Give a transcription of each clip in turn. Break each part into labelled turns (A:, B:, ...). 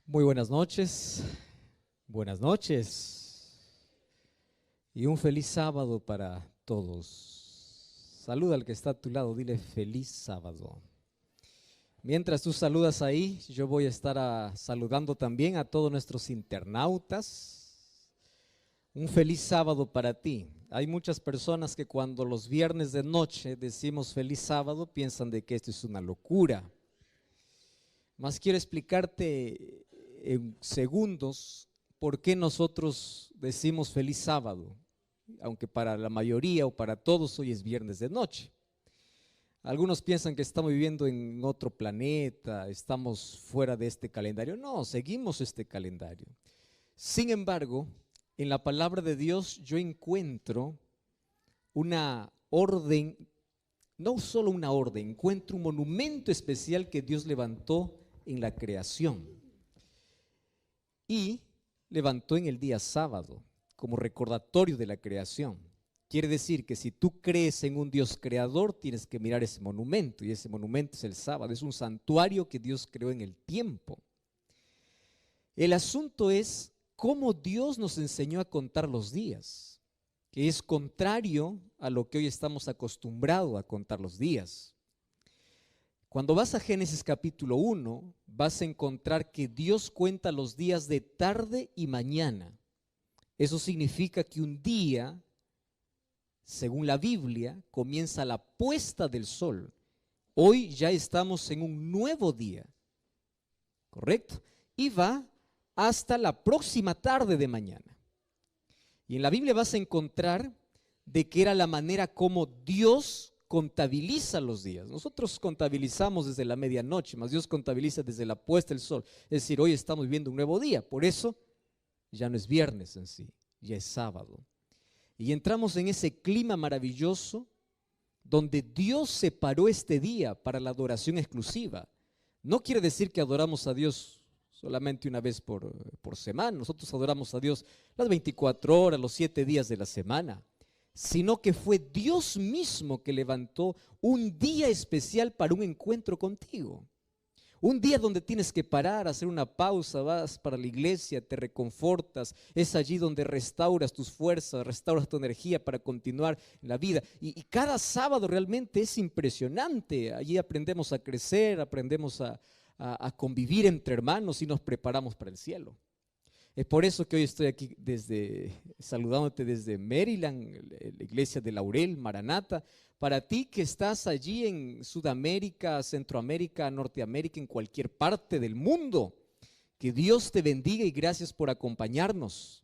A: Muy buenas noches y un feliz sábado para todos. Saluda al que está a tu lado, dile feliz sábado. Mientras tú saludas ahí, yo voy a estar saludando también a todos nuestros internautas. Un feliz sábado para ti. Hay muchas personas que cuando los viernes de noche decimos feliz sábado piensan de que esto es una locura. Más quiero explicarte en segundos por qué nosotros decimos feliz sábado, aunque para la mayoría o para todos hoy es viernes de noche. Algunos piensan que estamos viviendo en otro planeta, estamos fuera de este calendario. No, seguimos este calendario. Sin embargo, en la palabra de Dios yo encuentro una orden, no solo una orden, encuentro un monumento especial que Dios levantó en la creación y levantó en el día sábado como recordatorio de la creación. Quiere decir que si tú crees en un Dios creador, tienes que mirar ese monumento, y ese monumento es el sábado, es un santuario que Dios creó en el tiempo. El asunto es cómo Dios nos enseñó a contar los días, que es contrario a lo que hoy estamos acostumbrados a contar los días. Cuando vas a Génesis capítulo 1, vas a encontrar que Dios cuenta los días de tarde y mañana. Eso significa que un día, según la Biblia, comienza a la puesta del sol. Hoy ya estamos en un nuevo día, ¿correcto? Y va hasta la próxima tarde de mañana. Y en la Biblia vas a encontrar de que era la manera como Dios contabiliza los días. Nosotros contabilizamos desde la medianoche, mas Dios contabiliza desde la puesta del sol. Es decir, hoy estamos viviendo un nuevo día, por eso ya no es viernes en sí, ya es sábado. Y entramos en ese clima maravilloso donde Dios separó este día para la adoración exclusiva. No quiere decir que adoramos a Dios solamente una vez por semana. Nosotros adoramos a Dios las 24 horas, los 7 días de la semana, sino que fue Dios mismo que levantó un día especial para un encuentro contigo. Un día donde tienes que parar, hacer una pausa, vas para la iglesia, te reconfortas, es allí donde restauras tus fuerzas, restauras tu energía para continuar en la vida. Y cada sábado realmente es impresionante. Allí aprendemos a crecer, aprendemos a convivir entre hermanos y nos preparamos para el cielo. Es por eso que hoy estoy aquí saludándote desde Maryland, la iglesia de Laurel, Maranata. Para ti que estás allí en Sudamérica, Centroamérica, Norteamérica, en cualquier parte del mundo, que Dios te bendiga y gracias por acompañarnos.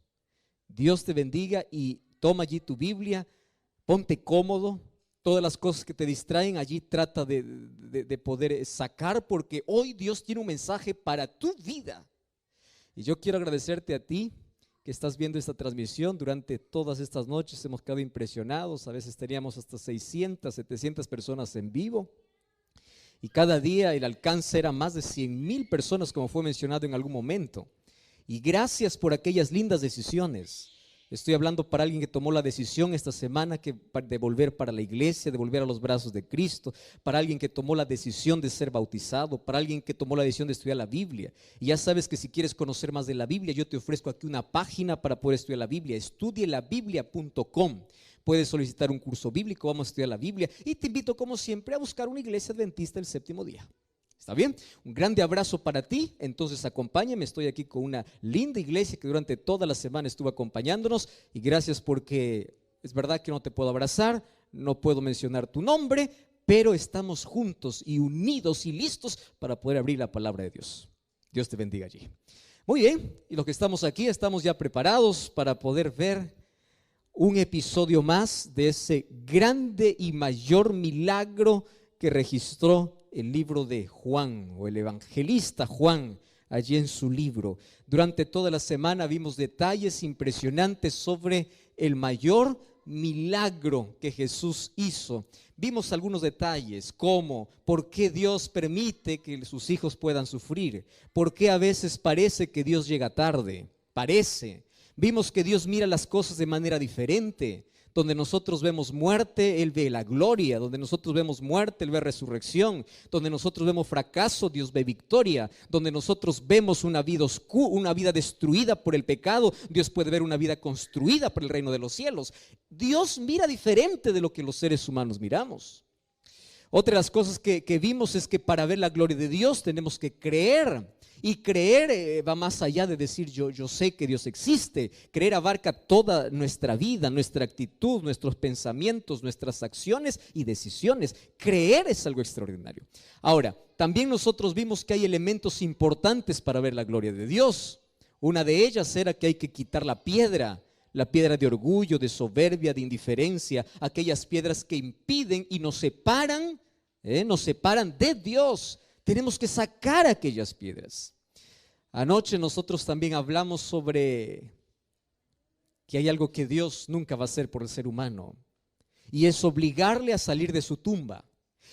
A: Dios te bendiga y toma allí tu Biblia, ponte cómodo. Todas las cosas que te distraen allí trata de poder sacar, porque hoy Dios tiene un mensaje para tu vida. Y yo quiero agradecerte a ti que estás viendo esta transmisión. Durante todas estas noches hemos quedado impresionados. A veces teníamos hasta 600, 700 personas en vivo. Y cada día el alcance era más de 100,000 personas, como fue mencionado en algún momento. Y gracias por aquellas lindas decisiones. Estoy hablando para alguien que tomó la decisión esta semana de volver para la iglesia, de volver a los brazos de Cristo, para alguien que tomó la decisión de ser bautizado, para alguien que tomó la decisión de estudiar la Biblia. Y ya sabes que si quieres conocer más de la Biblia, yo te ofrezco aquí una página para poder estudiar la Biblia, estudielabiblia.com. Puedes solicitar un curso bíblico, vamos a estudiar la Biblia y te invito como siempre a buscar una iglesia adventista el séptimo día. ¿Está bien? Un grande abrazo para ti. Entonces acompáñame, estoy aquí con una linda iglesia que durante toda la semana estuvo acompañándonos y gracias porque es verdad que no te puedo abrazar, no puedo mencionar tu nombre, pero estamos juntos y unidos y listos para poder abrir la palabra de Dios. Dios te bendiga allí. Muy bien, y los que estamos aquí estamos ya preparados para poder ver un episodio más de ese grande y mayor milagro que registró el libro de Juan o el evangelista Juan allí en su libro. Durante toda la semana vimos detalles impresionantes sobre el mayor milagro que Jesús hizo. Vimos algunos detalles como por qué Dios permite que sus hijos puedan sufrir, por qué a veces parece que Dios llega tarde, Vimos que Dios mira las cosas de manera diferente. Donde nosotros vemos muerte, Él ve la gloria. Donde nosotros vemos muerte, Él ve resurrección. Donde nosotros vemos fracaso, Dios ve victoria. Donde nosotros vemos una vida una vida destruida por el pecado, Dios puede ver una vida construida por el reino de los cielos. Dios mira diferente de lo que los seres humanos miramos. Otra de las cosas que vimos es que para ver la gloria de Dios tenemos que creer. Y creer va más allá de decir yo sé que Dios existe. Creer abarca toda nuestra vida, nuestra actitud, nuestros pensamientos, nuestras acciones y decisiones. Creer es algo extraordinario. Ahora, también nosotros vimos que hay elementos importantes para ver la gloria de Dios. Una de ellas era que hay que quitar la piedra de orgullo, de soberbia, de indiferencia, aquellas piedras que impiden y nos separan de Dios. Tenemos que sacar aquellas piedras. Anoche nosotros también hablamos sobre que hay algo que Dios nunca va a hacer por el ser humano, y es obligarle a salir de su tumba.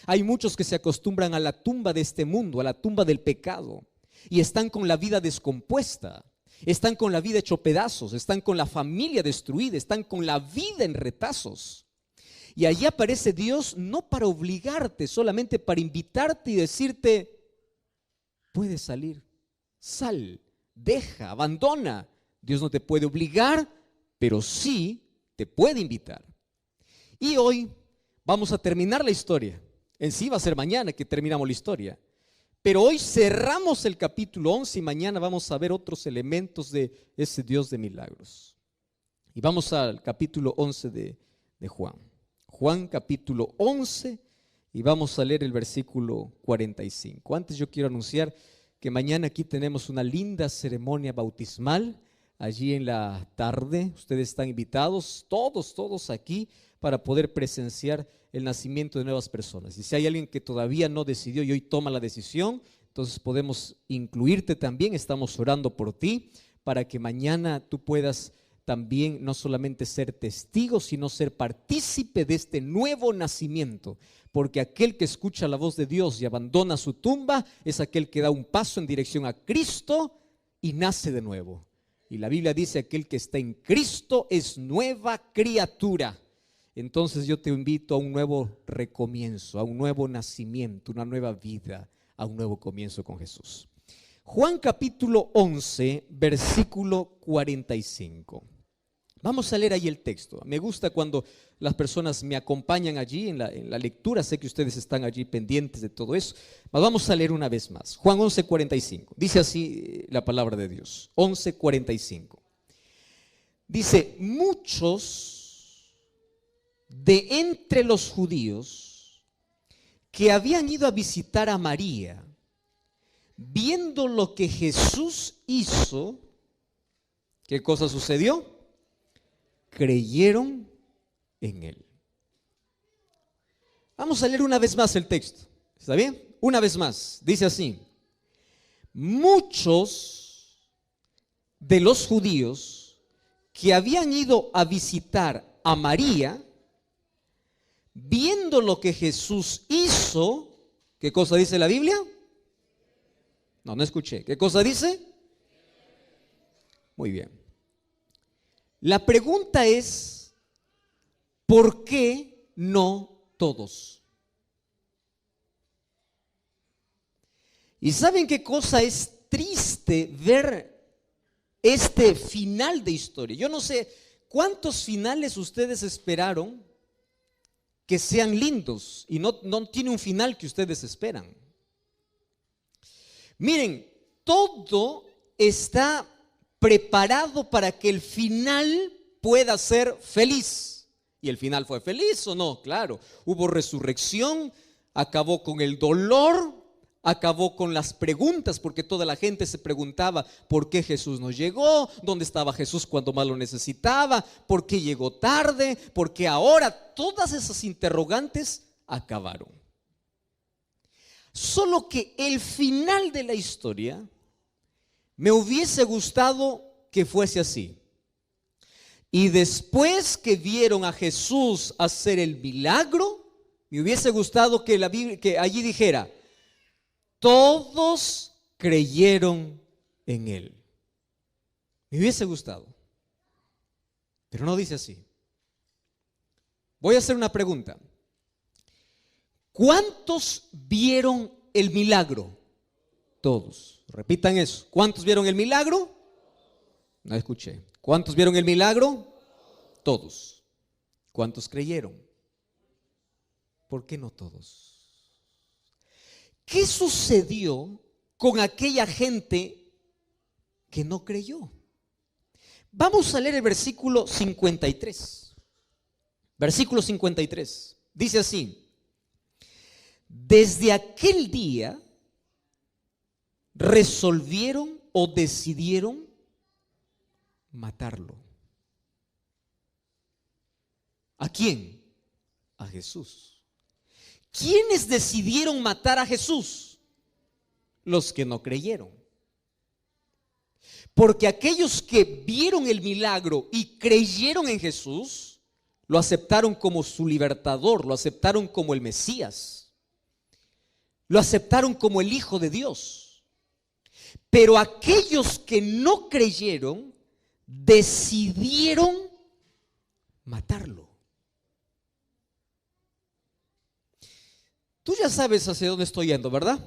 A: Hay muchos que se acostumbran a la tumba de este mundo, a la tumba del pecado, y están con la vida descompuesta, están con la vida hecho pedazos, están con la familia destruida, están con la vida en retazos. Y allí aparece Dios no para obligarte, solamente para invitarte y decirte: puedes salir, sal, deja, abandona. Dios no te puede obligar, pero sí te puede invitar. Y hoy vamos a terminar la historia. En sí va a ser mañana que terminamos la historia, pero hoy cerramos el capítulo 11 y mañana vamos a ver otros elementos de ese Dios de milagros. Y vamos al capítulo 11 de Juan. Juan capítulo 11, y vamos a leer el versículo 45. Antes yo quiero anunciar que mañana aquí tenemos una linda ceremonia bautismal. Allí en la tarde ustedes están invitados, todos aquí, para poder presenciar el nacimiento de nuevas personas. Y si hay alguien que todavía no decidió y hoy toma la decisión, entonces podemos incluirte también. Estamos orando por ti para que mañana tú puedas también no solamente ser testigo, sino ser partícipe de este nuevo nacimiento. Porque aquel que escucha la voz de Dios y abandona su tumba es aquel que da un paso en dirección a Cristo y nace de nuevo. Y la Biblia dice: aquel que está en Cristo es nueva criatura. Entonces yo te invito a un nuevo recomienzo, a un nuevo nacimiento, una nueva vida, a un nuevo comienzo con Jesús. Juan capítulo 11, versículo 45. Vamos a leer ahí el texto. Me gusta cuando las personas me acompañan allí en la lectura. Sé que ustedes están allí pendientes de todo eso. Vamos a leer una vez más. Juan 11, 45. Dice así la palabra de Dios. 11, 45. Dice: muchos de entre los judíos que habían ido a visitar a María, viendo lo que Jesús hizo, ¿qué cosa sucedió? Creyeron en él. Vamos a leer una vez más el texto. ¿Está bien? Una vez más. Dice así: muchos de los judíos que habían ido a visitar a María, viendo lo que Jesús hizo, ¿qué cosa dice la Biblia? No escuché. ¿Qué cosa dice? Muy bien. La pregunta es: ¿por qué no todos? ¿Y saben qué cosa es triste ver este final de historia? Yo no sé cuántos finales ustedes esperaron que sean lindos y no tiene un final que ustedes esperan. Miren, todo está preparado para que el final pueda ser feliz. ¿Y el final fue feliz o no? Claro, hubo resurrección, acabó con el dolor, acabó con las preguntas, porque toda la gente se preguntaba: ¿por qué Jesús no llegó? ¿Dónde estaba Jesús cuando más lo necesitaba? ¿Por qué llegó tarde? ¿Por qué ahora? Todas esas interrogantes acabaron. Solo que el final de la historia me hubiese gustado que fuese así. Y después que vieron a Jesús hacer el milagro, me hubiese gustado que la Biblia, que allí dijera: todos creyeron en él. Me hubiese gustado, pero no dice así. Voy a hacer una pregunta. ¿Cuántos vieron el milagro? Todos. Repitan eso. ¿Cuántos vieron el milagro? No escuché. ¿Cuántos vieron el milagro? Todos. ¿Cuántos creyeron? ¿Por qué no todos? ¿Qué sucedió con aquella gente que no creyó? Vamos a leer el versículo 53. Versículo 53. Dice así: desde aquel día resolvieron o decidieron matarlo. ¿A quién? A Jesús. ¿Quiénes decidieron matar a Jesús? Los que no creyeron. Porque aquellos que vieron el milagro y creyeron en Jesús, lo aceptaron como su libertador, lo aceptaron como el Mesías, lo aceptaron como el Hijo de Dios. Pero aquellos que no creyeron decidieron matarlo. Tú ya sabes hacia dónde estoy yendo, ¿verdad?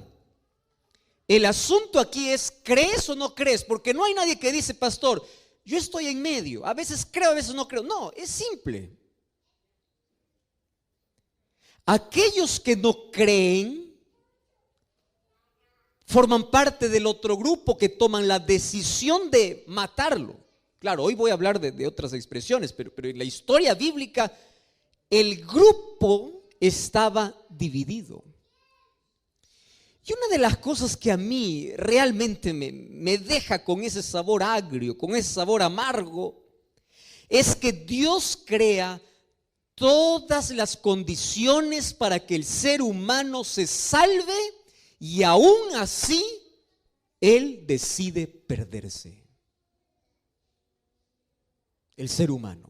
A: El asunto aquí es, ¿crees o no crees? Porque no hay nadie que dice, pastor, yo estoy en medio, a veces creo, a veces no creo. No, es simple. Aquellos que no creen forman parte del otro grupo que toman la decisión de matarlo. Claro, hoy voy a hablar de otras expresiones, pero en la historia bíblica el grupo estaba dividido. Y una de las cosas que a mí realmente me deja con ese sabor agrio, con ese sabor amargo, es que Dios crea todas las condiciones para que el ser humano se salve y aún así Él decide perderse. El ser humano.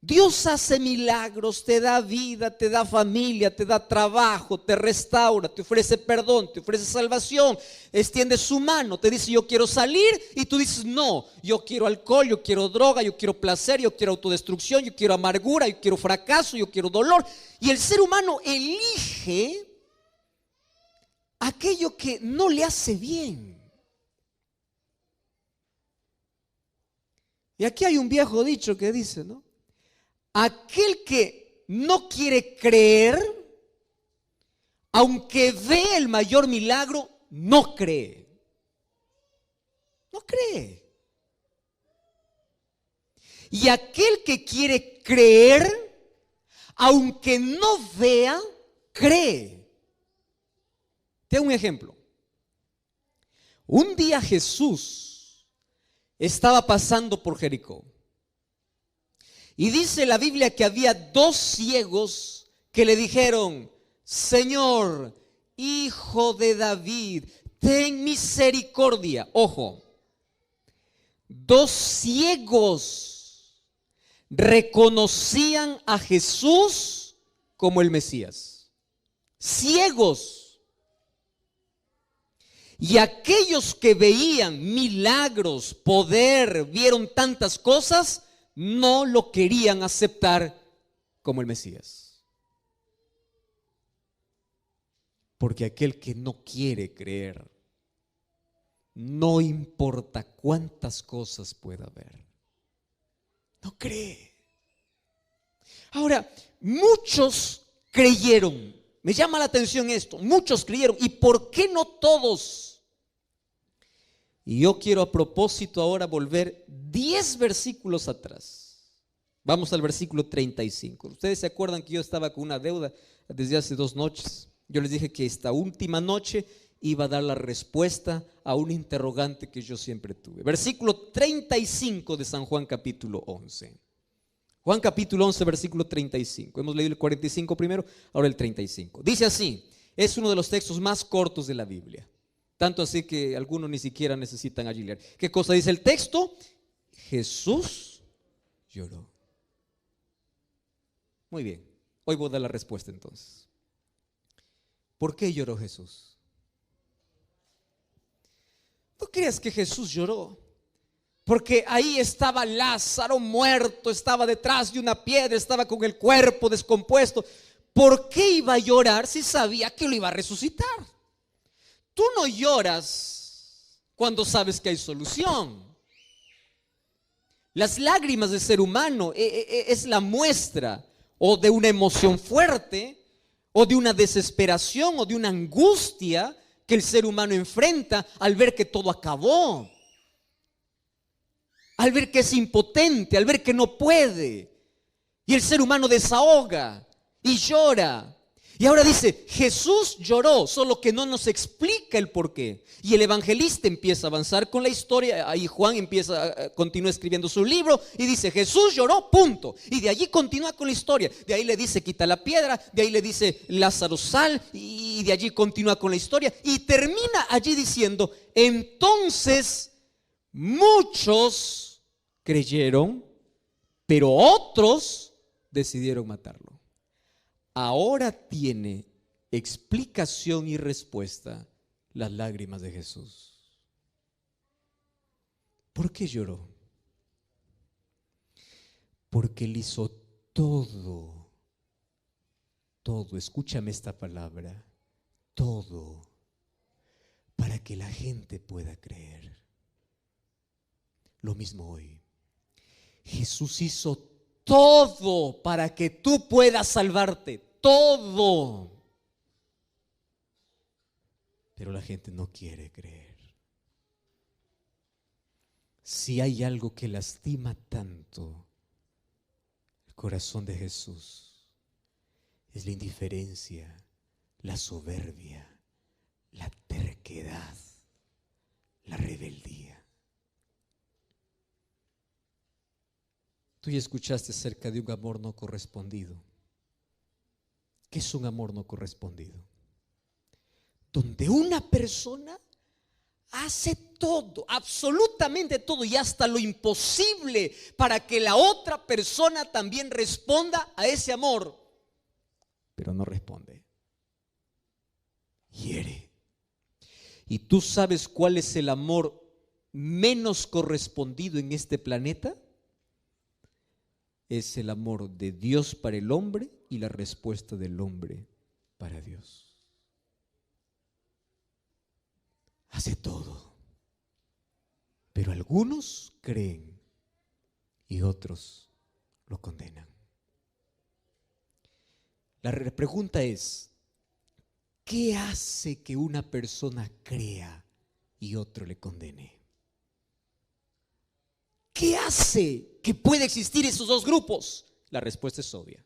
A: Dios hace milagros, te da vida, te da familia, te da trabajo, te restaura, te ofrece perdón, te ofrece salvación, extiende su mano, te dice yo quiero salir y tú dices no, yo quiero alcohol, yo quiero droga, yo quiero placer, yo quiero autodestrucción, yo quiero amargura, yo quiero fracaso, yo quiero dolor. Y el ser humano elige aquello que no le hace bien. Y aquí hay un viejo dicho que dice, ¿no? Aquel que no quiere creer, aunque ve el mayor milagro, no cree. No cree. Y aquel que quiere creer, aunque no vea, cree. Te doy un ejemplo. Un día Jesús estaba pasando por Jericó. Y dice la Biblia que había dos ciegos que le dijeron, Señor, Hijo de David, ten misericordia. Ojo, dos ciegos reconocían a Jesús como el Mesías. Ciegos. Y aquellos que veían milagros, poder, vieron tantas cosas, no lo querían aceptar como el Mesías. Porque aquel que no quiere creer, no importa cuántas cosas pueda haber, no cree. Ahora, muchos creyeron. Me llama la atención esto. Muchos creyeron. ¿Y por qué no todos? Y yo quiero a propósito ahora volver 10 versículos atrás. Vamos al versículo 35. Ustedes se acuerdan que yo estaba con una deuda desde hace 2 noches. Yo les dije que esta última noche iba a dar la respuesta a un interrogante que yo siempre tuve. Versículo 35 de San Juan capítulo 11. Juan capítulo 11, versículo 35. Hemos leído el 45 primero, ahora el 35. Dice así, es uno de los textos más cortos de la Biblia. Tanto así que algunos ni siquiera necesitan allí leer. ¿Qué cosa dice el texto? Jesús lloró. Muy bien, hoy voy a dar la respuesta entonces. ¿Por qué lloró Jesús? No creas que Jesús lloró Porque ahí estaba Lázaro muerto, estaba detrás de una piedra, estaba con el cuerpo descompuesto. ¿Por qué iba a llorar si sabía que lo iba a resucitar? Tú no lloras cuando sabes que hay solución. Las lágrimas del ser humano es la muestra o de una emoción fuerte, o de una desesperación, o de una angustia que el ser humano enfrenta al ver que todo acabó, al ver que es impotente, al ver que no puede. Y el ser humano desahoga y llora. Y ahora dice, Jesús lloró, solo que no nos explica el por qué. Y el evangelista empieza a avanzar con la historia. Ahí Juan continúa escribiendo su libro y dice, Jesús lloró, punto. Y de allí continúa con la historia. De ahí le dice, quita la piedra. De ahí le dice, Lázaro, sal. Y de allí continúa con la historia. Y termina allí diciendo, entonces muchos creyeron, pero otros decidieron matarlo. Ahora tiene explicación y respuesta las lágrimas de Jesús. ¿Por qué lloró? Porque él hizo todo, escúchame esta palabra, todo, para que la gente pueda creer. Lo mismo hoy. Jesús hizo todo para que tú puedas salvarte, todo. Pero la gente no quiere creer. Si hay algo que lastima tanto el corazón de Jesús, es la indiferencia, la soberbia, la terquedad, la rebeldía. Tú ya escuchaste acerca de un amor no correspondido. ¿Qué es un amor no correspondido? Donde una persona hace todo, absolutamente todo, y hasta lo imposible para que la otra persona también responda a ese amor, pero no responde. Hiere. ¿Y tú sabes cuál es el amor menos correspondido en este planeta? Es el amor de Dios para el hombre y la respuesta del hombre para Dios. Hace todo, pero algunos creen y otros lo condenan. La pregunta es, ¿qué hace que una persona crea y otro le condene? ¿Qué hace que pueda existir esos dos grupos? La respuesta es obvia.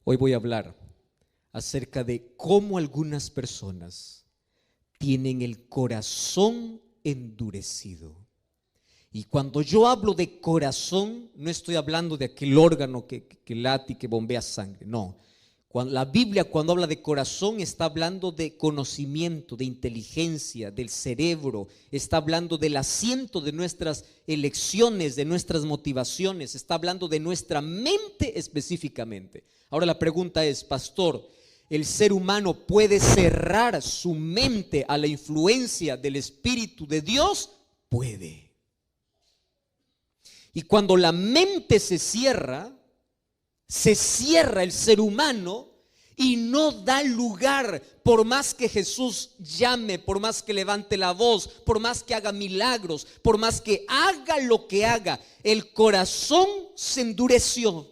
A: Hoy voy a hablar acerca de cómo algunas personas tienen el corazón endurecido. Y cuando yo hablo de corazón, no estoy hablando de aquel órgano que late y que bombea sangre, no. La Biblia, cuando habla de corazón, está hablando de conocimiento, de inteligencia, del cerebro, está hablando del asiento de nuestras elecciones, de nuestras motivaciones, está hablando de nuestra mente específicamente. Ahora la pregunta es, pastor, ¿el ser humano puede cerrar su mente a la influencia del Espíritu de Dios? Puede. Y cuando la mente se cierra el ser humano y no da lugar, por más que Jesús llame, por más que levante la voz, por más que haga milagros, por más que haga lo que haga, el corazón se endureció.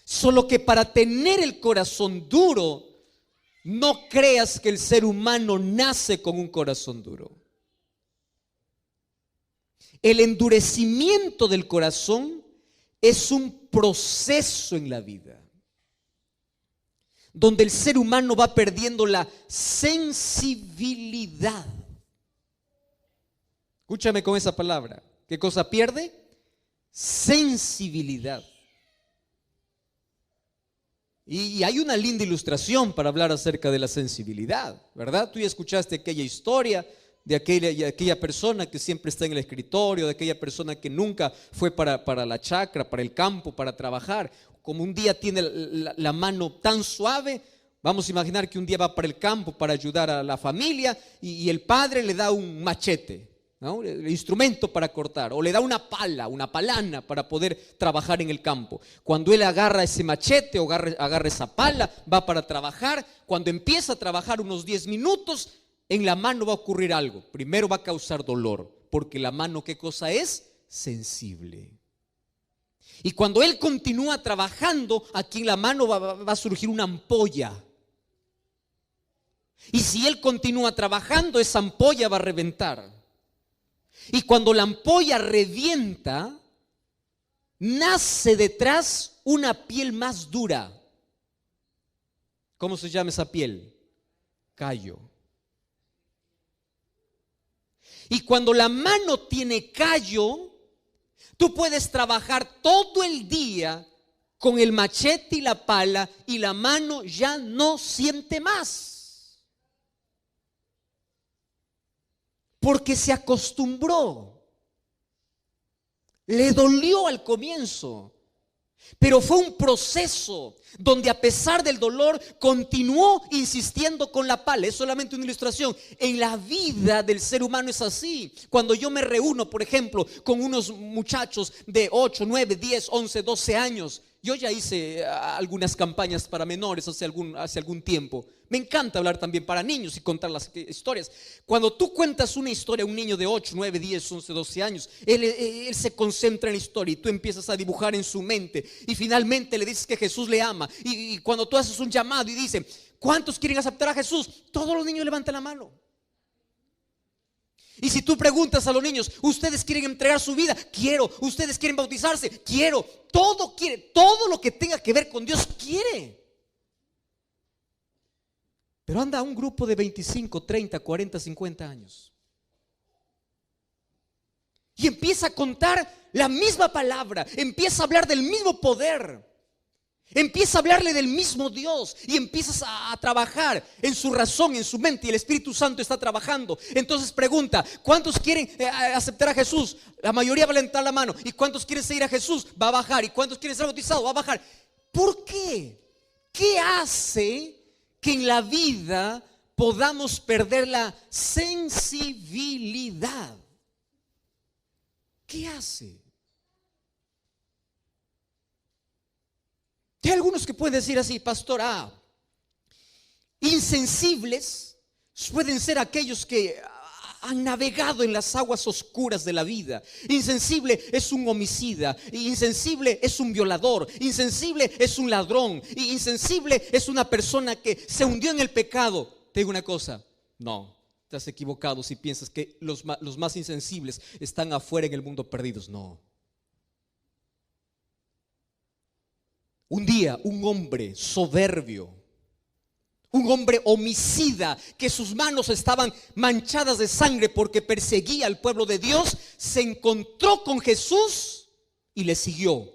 A: Solo que para tener el corazón duro, no creas que el ser humano nace con un corazón duro. El endurecimiento del corazón es un proceso en la vida, donde el ser humano va perdiendo la sensibilidad. Escúchame con esa palabra. ¿Qué cosa pierde? Sensibilidad. Y hay una linda ilustración para hablar acerca de la sensibilidad, ¿verdad? Tú ya escuchaste aquella historia de aquella persona que siempre está en el escritorio, de aquella persona que nunca fue para la chacra, para el campo, para trabajar. Como un día tiene la mano tan suave, vamos a imaginar que un día va para el campo para ayudar a la familia y el padre le da un machete ¿no? El instrumento para cortar, o le da una pala, una palana para poder trabajar en el campo. Cuando él agarra ese machete o agarra esa pala, va para trabajar. Cuando empieza a trabajar unos 10 minutos, en la mano va a ocurrir algo. Primero va a causar dolor, porque la mano, ¿qué cosa es? Sensible. Y cuando él continúa trabajando, aquí en la mano va a surgir una ampolla. Y si él continúa trabajando, esa ampolla va a reventar. Y cuando la ampolla revienta, nace detrás una piel más dura. ¿Cómo se llama esa piel? Callo. Y cuando la mano tiene callo, tú puedes trabajar todo el día con el machete y la pala y la mano ya no siente más. Porque se acostumbró. Le dolió al comienzo, pero fue un proceso donde a pesar del dolor continuó insistiendo con la pala. Es solamente una ilustración. En la vida del ser humano es así. Cuando yo me reúno, por ejemplo, con unos muchachos de 8, 9, 10, 11, 12 años. Yo ya hice algunas campañas para menores hace algún tiempo. Me encanta hablar también para niños y contar las historias. Cuando tú cuentas una historia a un niño de 8, 9, 10, 11, 12 años, él se concentra en la historia y tú empiezas a dibujar en su mente. Y finalmente le dices que Jesús le ama. Y cuando tú haces un llamado y dices, ¿cuántos quieren aceptar a Jesús? Todos los niños levantan la mano. Y si tú preguntas a los niños, ¿ustedes quieren entregar su vida? Quiero. ¿Ustedes quieren bautizarse? Quiero. Todo quiere. Todo lo que tenga que ver con Dios quiere. Pero anda un grupo de 25, 30, 40, 50 años y empieza a contar la misma palabra, empieza a hablar del mismo poder, empieza a hablarle del mismo Dios y empiezas a trabajar en su razón, en su mente, y el Espíritu Santo está trabajando. Entonces pregunta, ¿cuántos quieren aceptar a Jesús? La mayoría va a levantar la mano. ¿Y cuántos quieren seguir a Jesús? Va a bajar. ¿Y cuántos quieren ser bautizados? Va a bajar. ¿Por qué? ¿Qué hace que en la vida podamos perder la sensibilidad? ¿Qué hace? Hay algunos que pueden decir así, pastor, insensibles pueden ser aquellos que han navegado en las aguas oscuras de la vida. Insensible es un homicida, insensible es un violador, insensible es un ladrón, insensible es una persona que se hundió en el pecado. Te digo una cosa, no, te has equivocado si piensas que los más insensibles están afuera en el mundo perdidos. No. Un día un hombre soberbio, un hombre homicida, que sus manos estaban manchadas de sangre porque perseguía al pueblo de Dios, se encontró con Jesús y le siguió.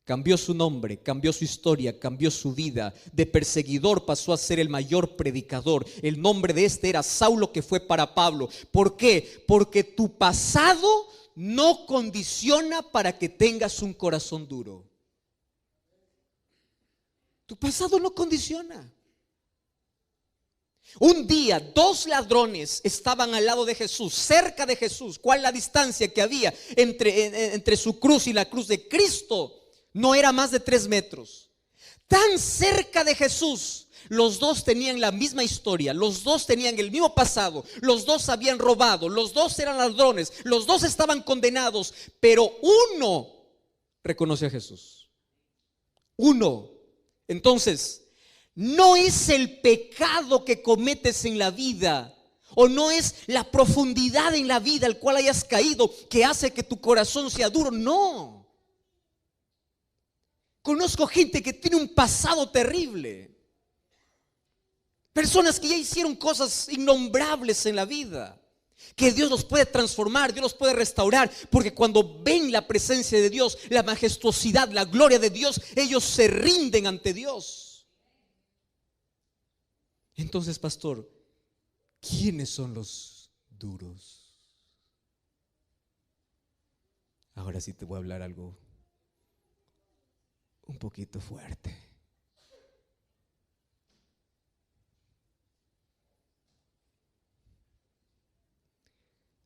A: Cambió su nombre, cambió su historia, cambió su vida. De perseguidor pasó a ser el mayor predicador. El nombre de este era Saulo, que fue para Pablo. ¿Por qué? Porque tu pasado no condiciona para que tengas un corazón duro. Tu pasado no condiciona. Un día 2 ladrones estaban al lado de Jesús, cerca de Jesús. ¿Cuál es la distancia que había entre su cruz y la cruz de Cristo? No era más de 3 metros. Tan cerca de Jesús. Los dos tenían la misma historia, los dos tenían el mismo pasado, los dos habían robado, los dos eran ladrones, los dos estaban condenados, pero uno reconoce a Jesús. Uno. Entonces, no es el pecado que cometes en la vida, o no es la profundidad en la vida al cual hayas caído que hace que tu corazón sea duro. No. Conozco gente que tiene un pasado terrible, personas que ya hicieron cosas innombrables en la vida, que Dios los puede transformar, Dios los puede restaurar, porque cuando ven la presencia de Dios, la majestuosidad, la gloria de Dios, ellos se rinden ante Dios. Entonces, pastor, ¿quiénes son los duros? Ahora sí te voy a hablar algo un poquito fuerte.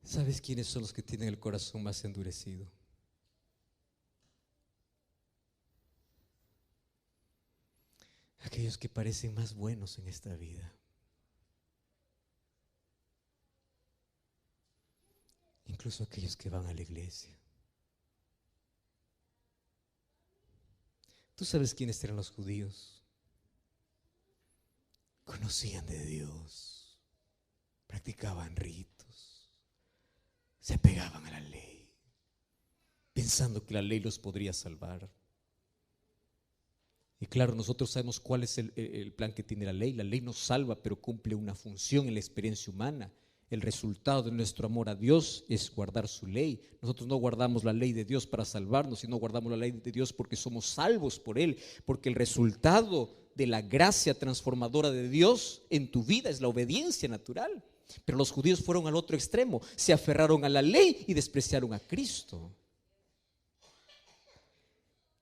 A: ¿Sabes quiénes son los que tienen el corazón más endurecido? Aquellos que parecen más buenos en esta vida. Incluso aquellos que van a la iglesia. ¿Tú sabes quiénes eran los judíos? Conocían de Dios, practicaban ritos, se apegaban a la ley, pensando que la ley los podría salvar. Y claro, nosotros sabemos cuál es el plan que tiene la ley. La ley nos salva, pero cumple una función en la experiencia humana. El resultado de nuestro amor a Dios es guardar su ley. Nosotros no guardamos la ley de Dios para salvarnos, sino guardamos la ley de Dios porque somos salvos por Él, porque el resultado de la gracia transformadora de Dios en tu vida es la obediencia natural. Pero los judíos fueron al otro extremo, se aferraron a la ley y despreciaron a Cristo.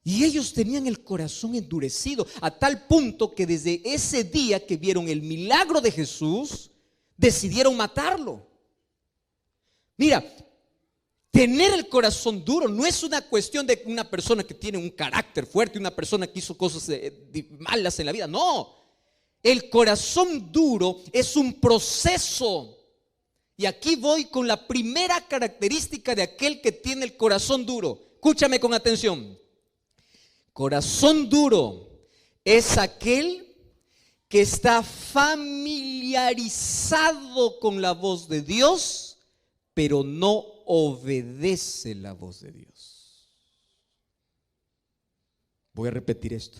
A: Y ellos tenían el corazón endurecido a tal punto que desde ese día que vieron el milagro de Jesús, decidieron matarlo. Mira, tener el corazón duro no es una cuestión de una persona que tiene un carácter fuerte, una persona que hizo cosas malas en la vida. No, el corazón duro es un proceso. Y aquí voy con la primera característica de aquel que tiene el corazón duro. Escúchame con atención. Corazón duro es aquel que está familiarizado con la voz de Dios, pero no obedece la voz de Dios. Voy a repetir esto.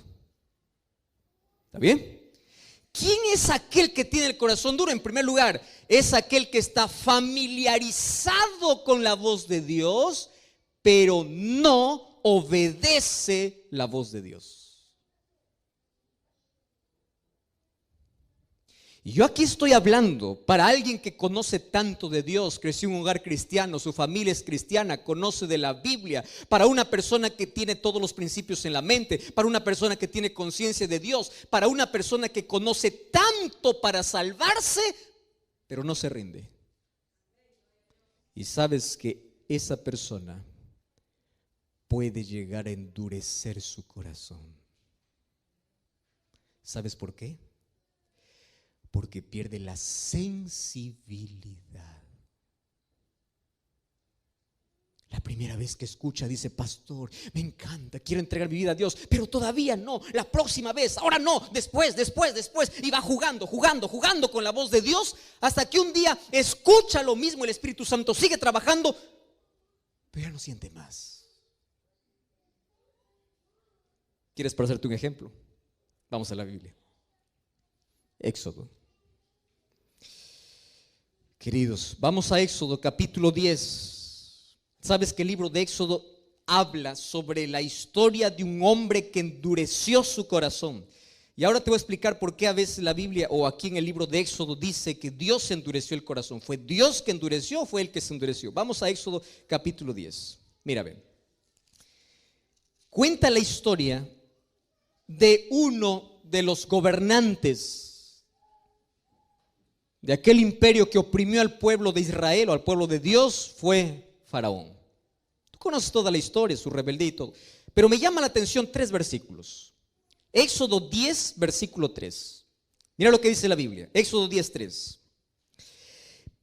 A: ¿Está bien? ¿Quién es aquel que tiene el corazón duro? En primer lugar, es aquel que está familiarizado con la voz de Dios, pero no obedece la voz de Dios. Y yo aquí estoy hablando para alguien que conoce tanto de Dios, creció en un hogar cristiano, su familia es cristiana, conoce de la Biblia, para una persona que tiene todos los principios en la mente, para una persona que tiene conciencia de Dios, para una persona que conoce tanto para salvarse, pero no se rinde. Y sabes que esa persona puede llegar a endurecer su corazón. ¿Sabes por qué? Porque pierde la sensibilidad. La primera vez que escucha dice: pastor, me encanta, quiero entregar mi vida a Dios, pero todavía no, la próxima vez, ahora no, después, y va jugando con la voz de Dios, hasta que un día escucha lo mismo, el Espíritu Santo sigue trabajando, pero ya no siente más. ¿Quieres para hacerte un ejemplo? Vamos a la Biblia. Éxodo. Queridos, vamos a Éxodo capítulo 10. ¿Sabes que el libro de Éxodo habla sobre la historia de un hombre que endureció su corazón? Y ahora te voy a explicar por qué a veces la Biblia o aquí en el libro de Éxodo dice que Dios endureció el corazón. ¿Fue Dios que endureció o fue Él que se endureció? Vamos a Éxodo capítulo 10. Mira, ven. Cuenta la historia de uno de los gobernantes de aquel imperio que oprimió al pueblo de Israel o al pueblo de Dios, fue Faraón. Tú conoces toda la historia, su rebeldía y todo, pero me llama la atención 3 versículos. Éxodo 10, versículo 3. Mira lo que dice la Biblia. Éxodo 10, 3.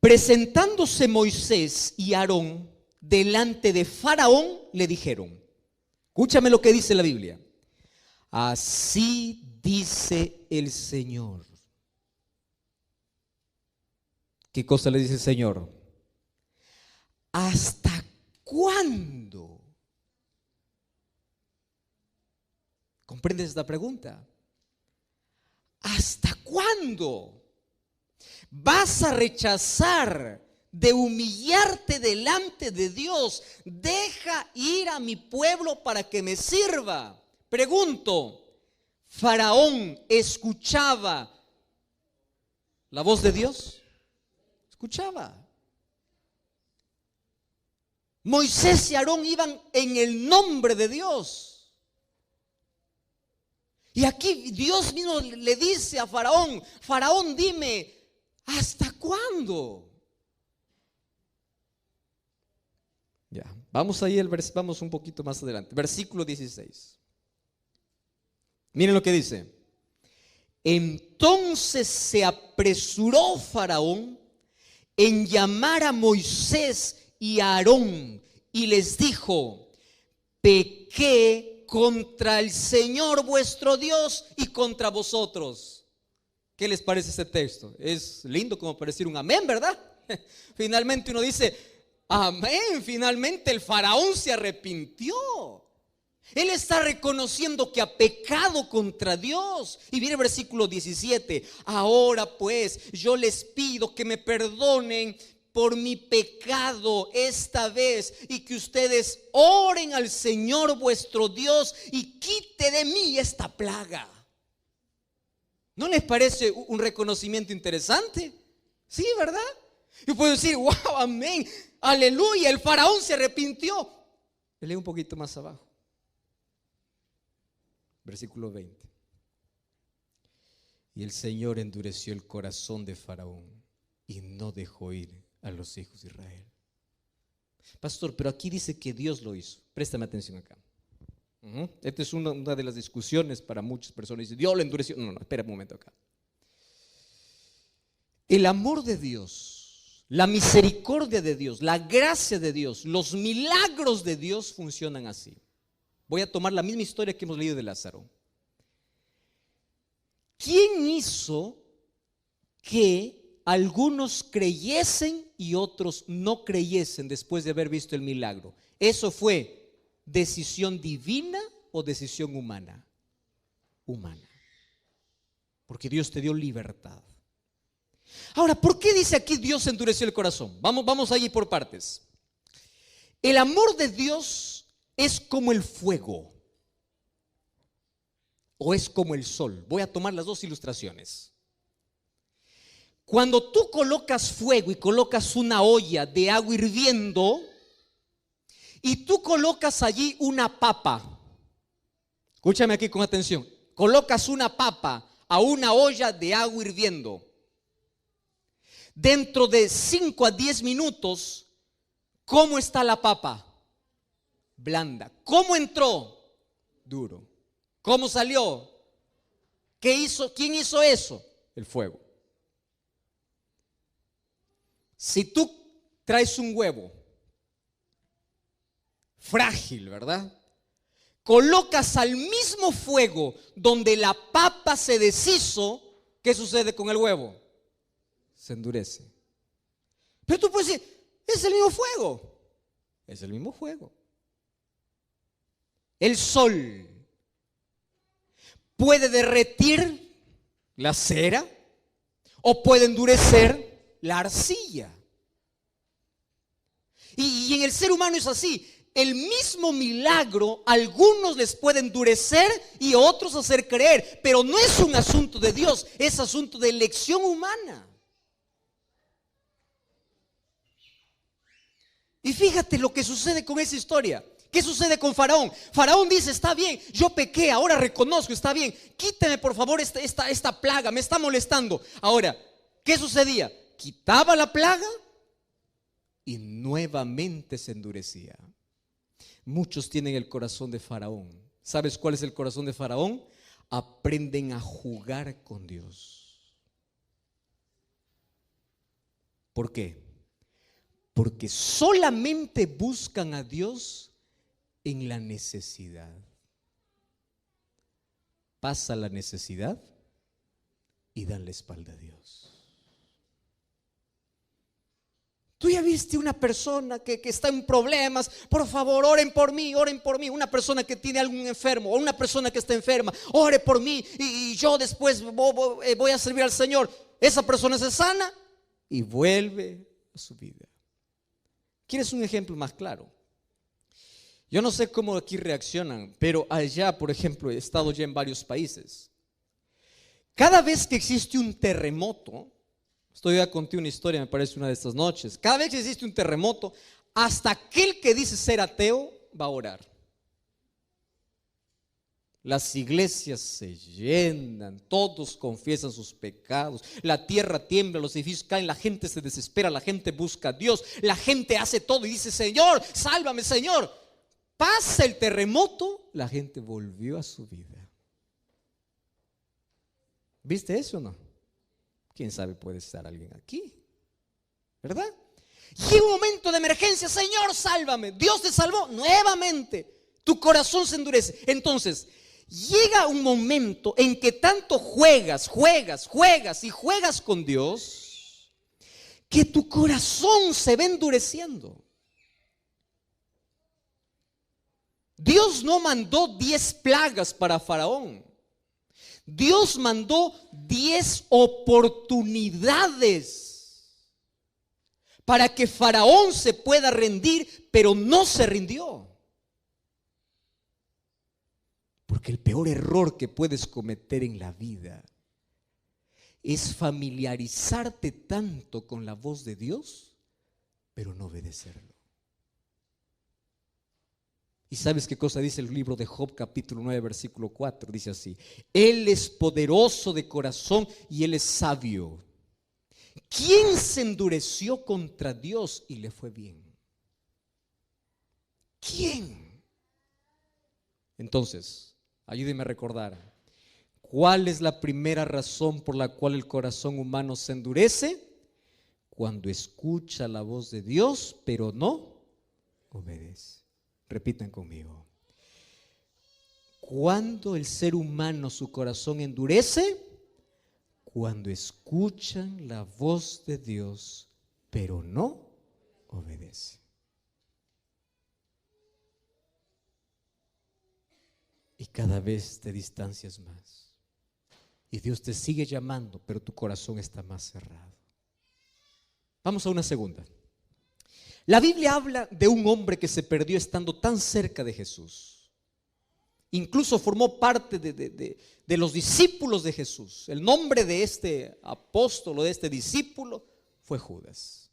A: Presentándose Moisés y Aarón delante de Faraón, le dijeron, escúchame lo que dice la Biblia: así dice el Señor. ¿Qué cosa le dice el Señor? ¿Hasta cuándo? ¿Comprendes esta pregunta? ¿Hasta cuándo vas a rechazar de humillarte delante de Dios? Deja ir a mi pueblo para que me sirva. Pregunto, ¿Faraón escuchaba la voz de Dios? Escuchaba. Moisés y Aarón iban en el nombre de Dios. Y aquí Dios mismo le dice a Faraón: Faraón, dime, ¿hasta cuándo? Ya, vamos ahí, vamos un poquito más adelante. Versículo 16. Miren lo que dice. Entonces se apresuró Faraón en llamar a Moisés y a Aarón y les dijo: pequé contra el Señor vuestro Dios y contra vosotros. ¿Qué les parece este texto? Es lindo como para decir un amén, ¿verdad? Finalmente uno dice amén, finalmente el faraón se arrepintió. Él está reconociendo que ha pecado contra Dios. Y viene el versículo 17. Ahora pues yo les pido que me perdonen por mi pecado esta vez, y que ustedes oren al Señor vuestro Dios y quite de mí esta plaga. ¿No les parece un reconocimiento interesante? Sí, ¿verdad? Y puedo decir, wow, amén, aleluya, el faraón se arrepintió. Lee un poquito más abajo. Versículo 20. Y el Señor endureció el corazón de Faraón y no dejó ir a los hijos de Israel. Pastor, pero aquí dice que Dios lo hizo. Préstame atención acá. Esta es una de las discusiones para muchas personas. Dice, Dios lo endureció. No, espera un momento acá. El amor de Dios, la misericordia de Dios, la gracia de Dios, los milagros de Dios funcionan así. Voy a tomar la misma historia que hemos leído de Lázaro. ¿Quién hizo que algunos creyesen y otros no creyesen después de haber visto el milagro? ¿Eso fue decisión divina o decisión humana? Humana. Porque Dios te dio libertad. Ahora, ¿por qué dice aquí Dios endureció el corazón? Vamos allí por partes. El amor de Dios es como el fuego o es como el sol. Voy a tomar las dos ilustraciones. Cuando tú colocas fuego y colocas una olla de agua hirviendo y tú colocas allí una papa, escúchame aquí con atención, colocas una papa a una olla de agua hirviendo, dentro de 5 a 10 minutos, ¿cómo está la papa? Blanda. ¿Cómo entró? Duro. ¿Cómo salió? ¿Qué hizo? ¿Quién hizo eso? El fuego. Si tú traes un huevo frágil, ¿verdad? Colocas al mismo fuego donde la papa se deshizo, ¿qué sucede con el huevo? Se endurece. Pero tú puedes decir, es el mismo fuego. Es el mismo fuego. El sol puede derretir la cera o puede endurecer la arcilla. Y en el ser humano es así. El mismo milagro, algunos les puede endurecer y otros hacer creer. Pero no es un asunto de Dios, es asunto de elección humana. Y fíjate lo que sucede con esa historia. ¿Qué sucede con Faraón? Faraón dice, está bien, yo pequé, ahora reconozco, está bien, quíteme por favor esta plaga, me está molestando. Ahora, ¿qué sucedía? Quitaba la plaga y nuevamente se endurecía. Muchos tienen el corazón de Faraón. ¿Sabes cuál es el corazón de Faraón? Aprenden a jugar con Dios. ¿Por qué? Porque solamente buscan a Dios en la necesidad. Pasa la necesidad y dan la espalda a Dios. Tú ya viste una persona que está en problemas, por favor, oren por mí, oren por mí. Una persona que tiene algún enfermo o una persona que está enferma, ore por mí y yo después voy a servir al Señor. Esa persona se sana y vuelve a su vida. ¿Quieres un ejemplo más claro? Yo no sé cómo aquí reaccionan, pero allá, por ejemplo, he estado ya en varios países. Cada vez que existe un terremoto, estoy a contar una historia, me parece una de estas noches. Cada vez que existe un terremoto, hasta aquel que dice ser ateo va a orar. Las iglesias se llenan, todos confiesan sus pecados, la tierra tiembla, los edificios caen, la gente se desespera, la gente busca a Dios, la gente hace todo y dice: Señor, sálvame, Señor. Pasa el terremoto, la gente volvió a su vida. ¿Viste eso o no? ¿Quién sabe? Puede estar alguien aquí, ¿verdad? Llega un momento de emergencia: Señor, sálvame. Dios te salvó nuevamente. Tu corazón se endurece. Entonces, llega un momento en que tanto juegas con Dios, que tu corazón se va endureciendo. Dios no mandó 10 plagas para Faraón. Dios mandó 10 oportunidades para que Faraón se pueda rendir, pero no se rindió. Porque el peor error que puedes cometer en la vida es familiarizarte tanto con la voz de Dios, pero no obedecerlo. ¿Y sabes qué cosa dice el libro de Job, capítulo 9, versículo 4? Dice así: Él es poderoso de corazón y Él es sabio. ¿Quién se endureció contra Dios y le fue bien? ¿Quién? Entonces, ayúdeme a recordar, ¿cuál es la primera razón por la cual el corazón humano se endurece? Cuando escucha la voz de Dios, pero no obedece. Repitan conmigo. ¿Cuándo el ser humano su corazón endurece? Cuando escuchan la voz de Dios, pero no obedece. Y cada vez te distancias más. Y Dios te sigue llamando, pero tu corazón está más cerrado. Vamos a una segunda. La Biblia habla de un hombre que se perdió estando tan cerca de Jesús. Incluso formó parte de los discípulos de Jesús. El nombre de este apóstol o de este discípulo fue Judas.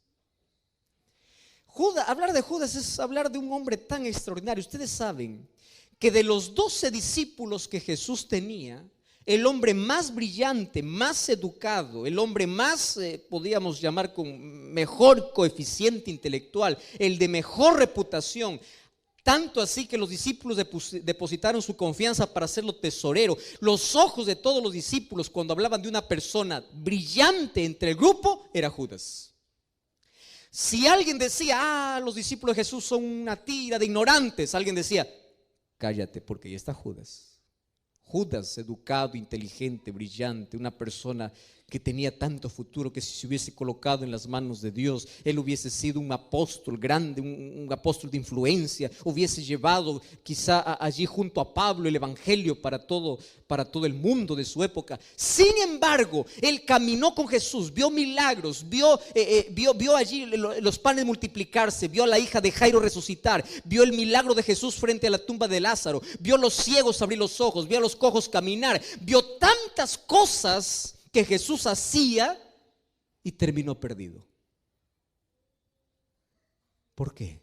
A: Hablar de Judas es hablar de un hombre tan extraordinario. Ustedes saben que de los 12 discípulos que Jesús tenía, el hombre más brillante, más educado, el hombre más, podríamos llamar con mejor coeficiente intelectual, el de mejor reputación, tanto así que los discípulos depositaron su confianza para hacerlo tesorero. Los ojos de todos los discípulos cuando hablaban de una persona brillante entre el grupo era Judas. Si alguien decía: los discípulos de Jesús son una tira de ignorantes, alguien decía: cállate, porque ahí está Judas. Judas, educado, inteligente, brillante, una persona que tenía tanto futuro, que si se hubiese colocado en las manos de Dios, él hubiese sido un apóstol grande, un apóstol de influencia, hubiese llevado quizá allí junto a Pablo el evangelio para todo el mundo de su época. Sin embargo, él caminó con Jesús, vio milagros, vio allí los panes multiplicarse, vio a la hija de Jairo resucitar, vio el milagro de Jesús frente a la tumba de Lázaro, vio a los ciegos abrir los ojos, vio a los cojos caminar, vio tantas cosas que Jesús hacía, y terminó perdido. ¿Por qué?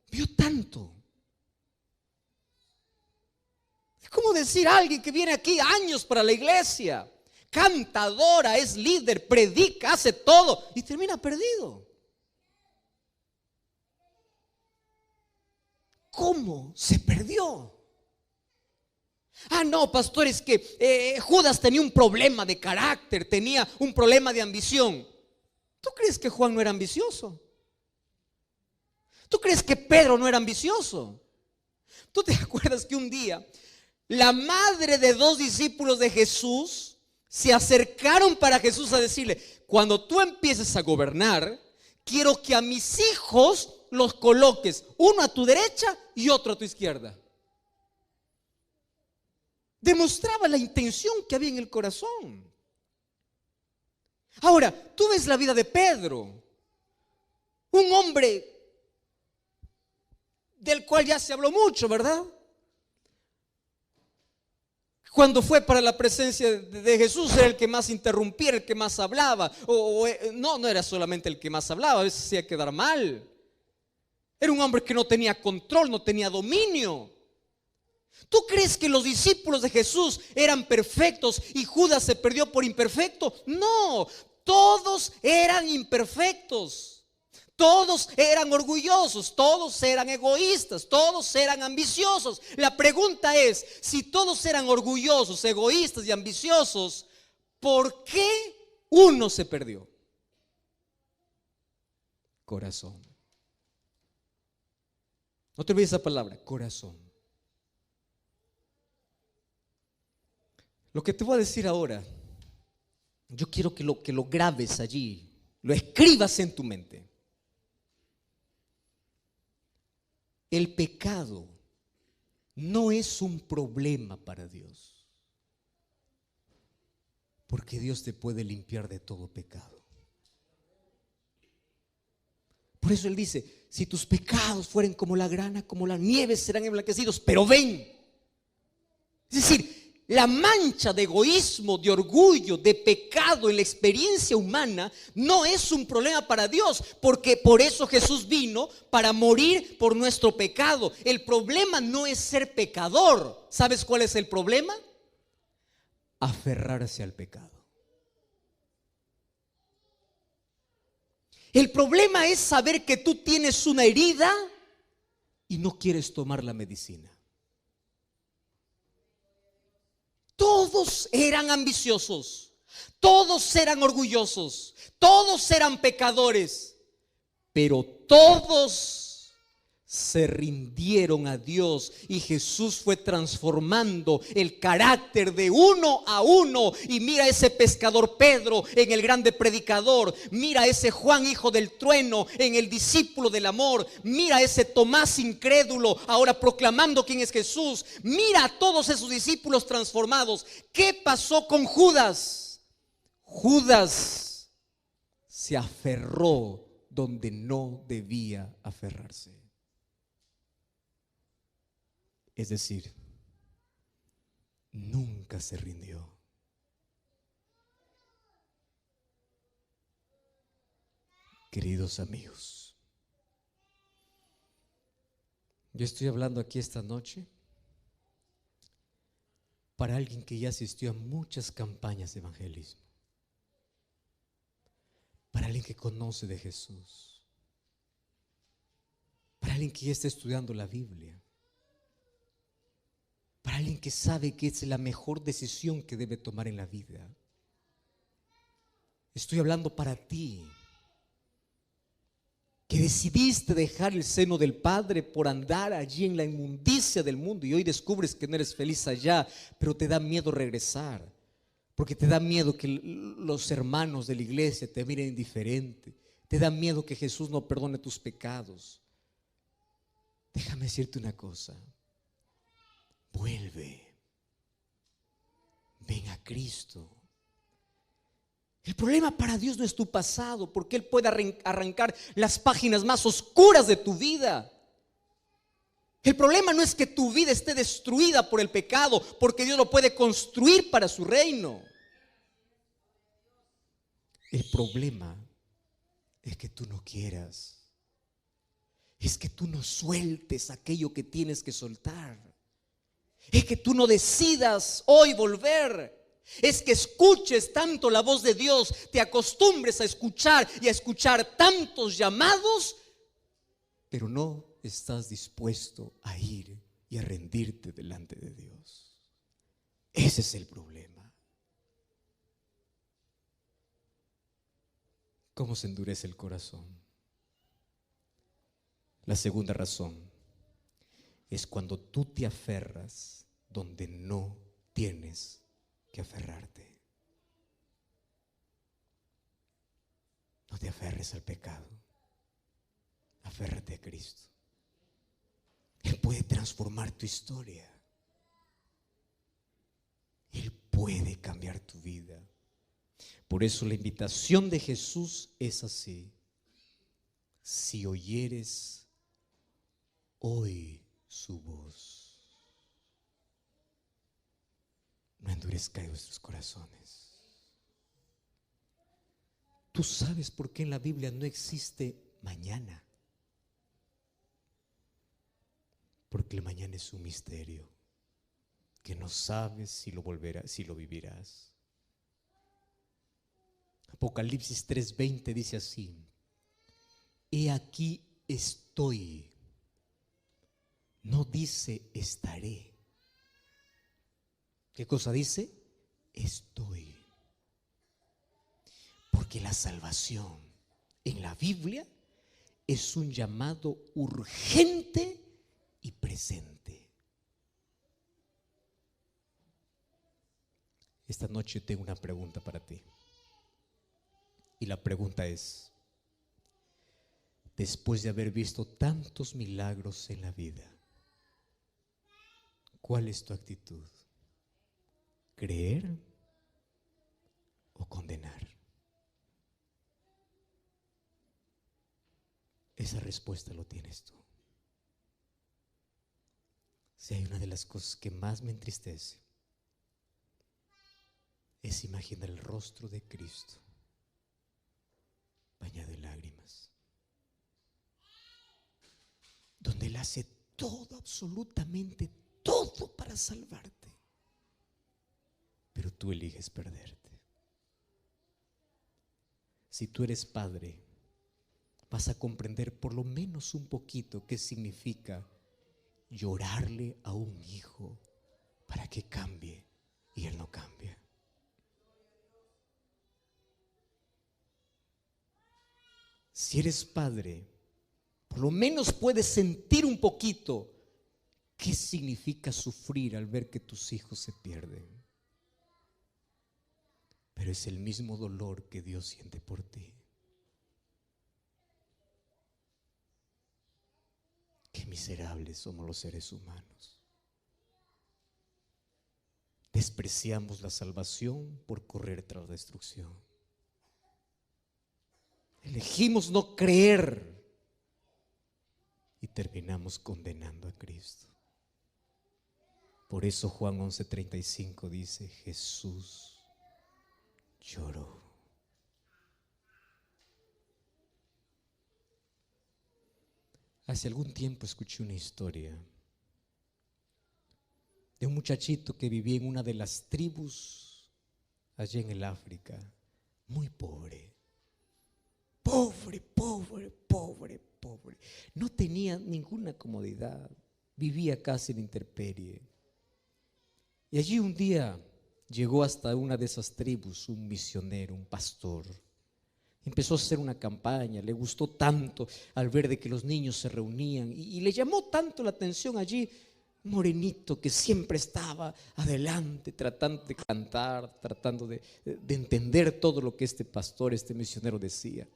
A: Vio tanto. Es como decir a alguien que viene aquí años para la iglesia, cantadora, es líder, predica, hace todo, y termina perdido. ¿Cómo se perdió? No, pastor, es que Judas tenía un problema de carácter, tenía un problema de ambición. ¿Tú crees que Juan no era ambicioso? ¿Tú crees que Pedro no era ambicioso? ¿Tú te acuerdas que un día la madre de 2 discípulos de Jesús se acercaron para Jesús a decirle: cuando tú empieces a gobernar, quiero que a mis hijos los coloques, uno a tu derecha y otro a tu izquierda? Demostraba la intención que había en el corazón. Ahora, tú ves la vida de Pedro, un hombre del cual ya se habló mucho, ¿verdad? Cuando fue para la presencia de Jesús era el que más interrumpía, el que más hablaba. No era solamente el que más hablaba, a veces hacía quedar mal. Era un hombre que no tenía control, no tenía dominio. ¿Tú crees que los discípulos de Jesús eran perfectos y Judas se perdió por imperfecto? No, todos eran imperfectos. Todos eran orgullosos, todos eran egoístas, todos eran ambiciosos. La pregunta es, si todos eran orgullosos, egoístas y ambiciosos, ¿por qué uno se perdió? Corazón. No te olvides esa palabra, corazón. Lo que te voy a decir ahora, yo quiero que lo grabes allí, lo escribas en tu mente. El pecado no es un problema para Dios, porque Dios te puede limpiar de todo pecado. Por eso Él dice, si tus pecados fueren como la grana, como la nieve, serán emblanquecidos, pero ven. Es decir, la mancha de egoísmo, de orgullo, de pecado en la experiencia humana no es un problema para Dios, porque por eso Jesús vino, para morir por nuestro pecado. El problema no es ser pecador. ¿Sabes cuál es el problema? Aferrarse al pecado. El problema es saber que tú tienes una herida y no quieres tomar la medicina. Todos eran ambiciosos, todos eran orgullosos, todos eran pecadores, pero todos se rindieron a Dios y Jesús fue transformando el carácter de uno a uno. Y mira ese pescador Pedro en el grande predicador, mira ese Juan hijo del trueno en el discípulo del amor, mira ese Tomás incrédulo ahora proclamando quién es Jesús, mira a todos esos discípulos transformados. ¿Qué pasó con Judas? Judas se aferró donde no debía aferrarse. Es decir, nunca se rindió. Queridos amigos, yo estoy hablando aquí esta noche para alguien que ya asistió a muchas campañas de evangelismo, para alguien que conoce de Jesús, para alguien que ya está estudiando la Biblia, para alguien que sabe que es la mejor decisión que debe tomar en la vida. Estoy hablando para ti, que decidiste dejar el seno del Padre por andar allí en la inmundicia del mundo y hoy descubres que no eres feliz allá, pero te da miedo regresar, porque te da miedo que los hermanos de la iglesia te miren indiferente, te da miedo que Jesús no perdone tus pecados. Déjame decirte una cosa. Vuelve, ven a Cristo. El problema para Dios no es tu pasado, porque Él puede arrancar las páginas más oscuras de tu vida. El problema no es que tu vida esté destruida por el pecado, porque Dios lo puede construir para su reino. El problema es que tú no quieras, es que tú no sueltes aquello que tienes que soltar. Es que tú no decidas hoy volver. Es que escuches tanto la voz de Dios, te acostumbres a escuchar y a escuchar tantos llamados, pero no estás dispuesto a ir y a rendirte delante de Dios. Ese es el problema. ¿Cómo se endurece el corazón? La segunda razón es cuando tú te aferras donde no tienes que aferrarte. No te aferres al pecado, aférrate a Cristo. Él puede transformar tu historia. Él puede cambiar tu vida. Por eso la invitación de Jesús es así: si oyeres hoy su voz, no endurezcáis vuestros corazones. ¿Tú sabes por qué en la Biblia no existe mañana? Porque el mañana es un misterio. porque no sabes si lo volverás, si lo vivirás. Apocalipsis 3:20 dice así: he aquí estoy. No dice estaré. ¿Qué cosa dice? Estoy. Porque la salvación en la Biblia es un llamado urgente y presente. Esta noche tengo una pregunta para ti. Y la pregunta es: después de haber visto tantos milagros en la vida, ¿cuál es tu actitud? ¿Creer o condenar? Esa respuesta lo tienes tú. Si hay una de las cosas que más me entristece, es imaginar el rostro de Cristo bañado en lágrimas, donde Él hace todo, absolutamente todo para salvarte, pero tú eliges perderte. Si tú eres padre, vas a comprender por lo menos un poquito qué significa llorarle a un hijo para que cambie y él no cambia. Si eres padre, por lo menos puedes sentir un poquito qué significa sufrir al ver que tus hijos se pierden. Pero es el mismo dolor que Dios siente por ti. Qué miserables somos los seres humanos. Despreciamos la salvación por correr tras la destrucción. Elegimos no creer y terminamos condenando a Cristo. Por eso Juan 11:35 dice: Jesús lloró. Hace algún tiempo escuché una historia de un muchachito que vivía en una de las tribus allá en el África, muy pobre. Pobre, pobre, pobre, pobre. No tenía ninguna comodidad, vivía casi en la intemperie. Y allí un día llegó hasta una de esas tribus un misionero, un pastor. Empezó a hacer una campaña, le gustó tanto al ver de que los niños se reunían y le llamó tanto la atención allí un morenito que siempre estaba adelante, tratando de cantar, tratando de entender todo lo que este pastor, este misionero decía.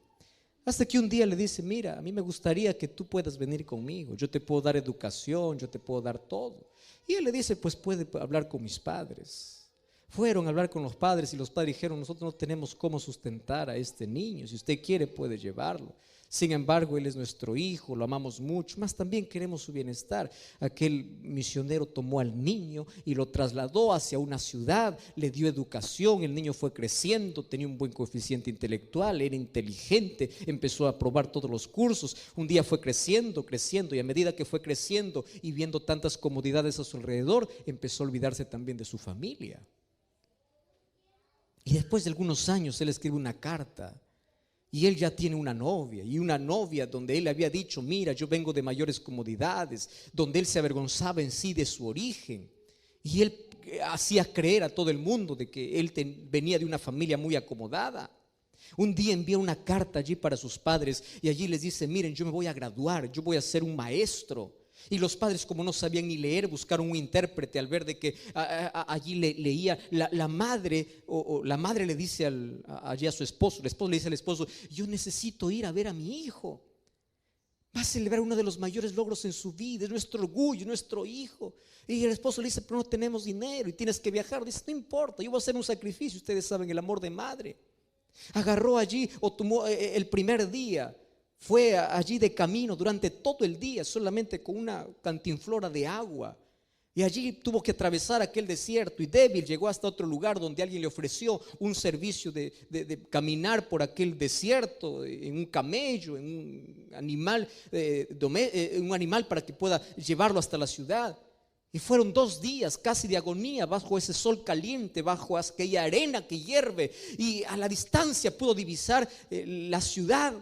A: Hasta que un día le dice: mira, a mí me gustaría que tú puedas venir conmigo, yo te puedo dar educación, yo te puedo dar todo. Y él le dice: pues puede hablar con mis padres. Fueron a hablar con los padres y los padres dijeron: nosotros no tenemos cómo sustentar a este niño, si usted quiere puede llevarlo. Sin embargo, él es nuestro hijo, lo amamos mucho, más también queremos su bienestar. Aquel misionero tomó al niño y lo trasladó hacia una ciudad, le dio educación, el niño fue creciendo, tenía un buen coeficiente intelectual, era inteligente, empezó a aprobar todos los cursos. Un día fue creciendo, creciendo, y a medida que fue creciendo y viendo tantas comodidades a su alrededor, empezó a olvidarse también de su familia. Y después de algunos años él escribe una carta y él ya tiene una novia, y una novia donde él había dicho: mira, yo vengo de mayores comodidades, donde él se avergonzaba en sí de su origen, y él hacía creer a todo el mundo de que él venía de una familia muy acomodada. Un día envía una carta allí para sus padres y allí les dice: miren, yo me voy a graduar, yo voy a ser un maestro. Y los padres, como no sabían ni leer, buscaron un intérprete al ver de que allí leía la madre, o la madre le dice allí a su esposo, el esposo le dice al esposo: yo necesito ir a ver a mi hijo, va a celebrar uno de los mayores logros en su vida, es nuestro orgullo, nuestro hijo. Y el esposo le dice: pero no tenemos dinero y tienes que viajar. Dice: no importa, yo voy a hacer un sacrificio. Ustedes saben el amor de madre. Agarró allí, o tomó el primer día, fue allí de camino durante todo el día, solamente con una cantinflora de agua. Y allí tuvo que atravesar aquel desierto, y débil llegó hasta otro lugar donde alguien le ofreció un servicio de caminar por aquel desierto en un camello, en un animal, un animal para que pueda llevarlo hasta la ciudad. Y fueron 2 días casi de agonía bajo ese sol caliente, bajo aquella arena que hierve. Y a la distancia pudo divisar la ciudad.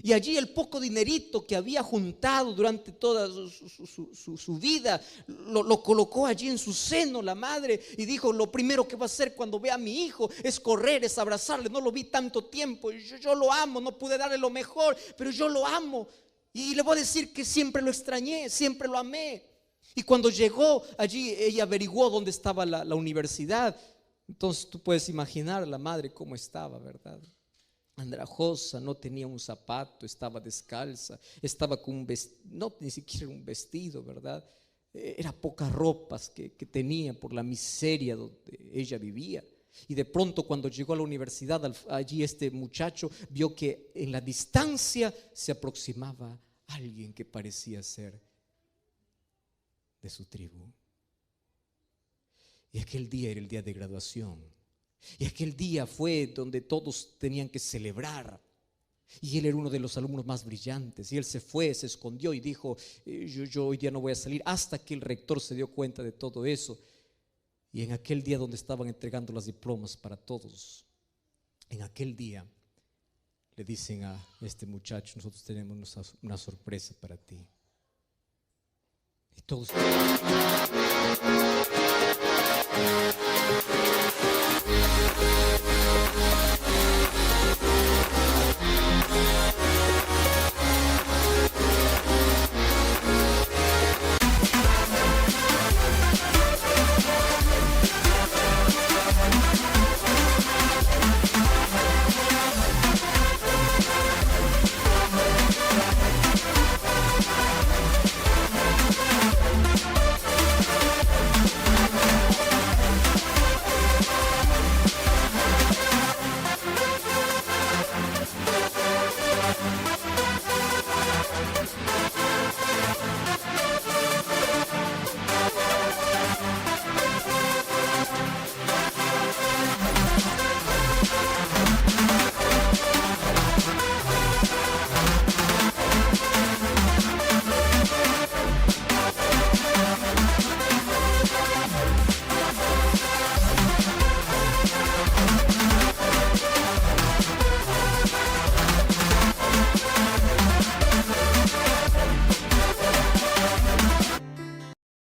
A: Y allí el poco dinerito que había juntado durante toda su vida, lo colocó allí en su seno la madre. Y dijo, lo primero que va a hacer cuando vea a mi hijo es correr, es abrazarle. No lo vi tanto tiempo, yo lo amo, no pude darle lo mejor, pero yo lo amo. Y le voy a decir que siempre lo extrañé, siempre lo amé. Y cuando llegó allí, ella averiguó dónde estaba la universidad. Entonces tú puedes imaginar a la madre cómo estaba, ¿verdad? Andrajosa, no tenía un zapato, estaba descalza, estaba con un vestido, no, ni siquiera un vestido, ¿verdad? Era pocas ropas que tenía por la miseria donde ella vivía. Y de pronto cuando llegó a la universidad, allí este muchacho vio que en la distancia se aproximaba alguien que parecía ser de su tribu. Y aquel día era el día de graduación. Y aquel día fue donde todos tenían que celebrar. Y él era uno de los alumnos más brillantes. Y él se fue, se escondió y dijo, yo hoy día no voy a salir. Hasta que el rector se dio cuenta de todo eso. Y en aquel día donde estaban entregando las diplomas para todos, en aquel día le dicen a este muchacho, nosotros tenemos una sorpresa para ti. Y todos